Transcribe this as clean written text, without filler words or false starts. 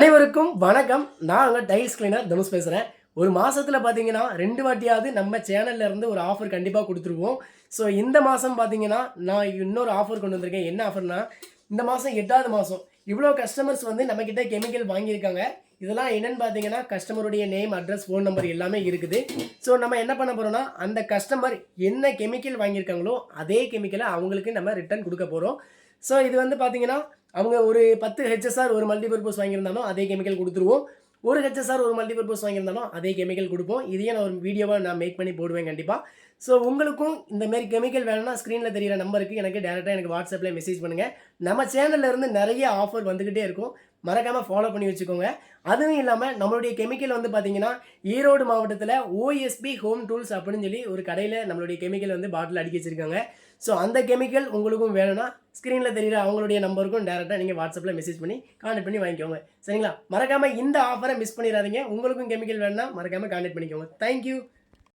அனைவருக்கும் வணக்கம். நான் உங்க டைல்ஸ் கிளீனர் தனுஷ் பேசுறேன். ஒரு மாசத்துல பார்த்தீங்கன்னா 2 வாட்டியாவது நம்ம சேனல்ல இருந்து ஒரு ஆஃபர் கண்டிப்பா குடுத்துருவோம். ஸோ இந்த மாசம் பார்த்தீங்கன்னா, நான் இன்னொரு ஆஃபர் கொண்டு வந்திருக்கேன். என்ன ஆஃபர்னா, இந்த மாசம் 8வது மாசம். இவ்ளோ கஸ்டமர்ஸ் வந்து நம்மகிட்ட கெமிக்கல் வாங்கியிருக்காங்க. இதெல்லாம் என்னன்னு பார்த்தீங்கன்னா, கஸ்டமருடைய நேம், அட்ரஸ், ஃபோன் நம்பர் எல்லாமே இருக்குது. ஸோ நம்ம என்ன பண்ண போறோம்னா, அந்த கஸ்டமர் என்ன கெமிக்கல் வாங்கியிருக்காங்களோ, அதே கெமிக்கல அவங்களுக்கு நம்ம ரிட்டர்ன் குடுக்க போறோம். ஸோ இது வந்து பார்த்தீங்கன்னா, அவங்க ஒரு 10 ஹெச்எஸ்ஆர் ஒரு மல்டிபர்பஸ் வாங்கியிருந்தாலும் அதே கெமிக்கல் குடுத்துருவோம். ஒரு ஹெச்எஸ்ஆர் ஒரு மல்டிபர்பஸ் வாங்கியிருந்தாலும் அதே கெமிக்கல் குடுப்போம். இதையே நான் ஒரு வீடியோவா நான் மேக் பண்ணி போடுவேன் கண்டிப்பா. ஸோ உங்களுக்கும் இந்த மாரி கெமிக்கல் வேணும்னா ஸ்க்ரீன்ல தெரியிற நம்பருக்கு எனக்கு வாட்ஸ்அப்ல மெசேஜ் பண்ணுங்க. நம்ம சேனல்ல இருந்து நெறைய ஆஃபர் வந்துகிட்டே இருக்கும். மறக்காம ஃபாலோ பண்ணி வச்சுக்கோங்க. அதுவும் இல்லாம நம்மளுடைய கெமிக்கல் வந்து பார்த்தீங்கன்னா, ஈரோடு மாவட்டத்தில ஓஎஸ்பி ஹோம் டூல்ஸ் அப்படின்னு சொல்லி ஒரு கடையில நம்மளுடைய கெமிக்கல் வந்து பாட்டில் அடுக்கி வச்சிருக்காங்க. ஸோ அந்த கெமிக்கல் உங்களுக்கும் வேணும்னா, ஸ்க்ரீன்ல தெரியிற அவங்களுடைய நம்பருக்கும் டைரக்ட்டா நீங்க வாட்ஸ்அப்ல மெசேஜ் பண்ணி கான்டாக்ட் பண்ணி வாங்கிக்கோங்க. சரிங்களா? மறக்காம இந்த ஆஃபர மிஸ் பண்ணிறாதீங்க. உங்களுக்கும் கெமிக்கல் வேணும்னா மறக்காம கான்டாக்ட் பண்ணிக்கோங்க. Thank you.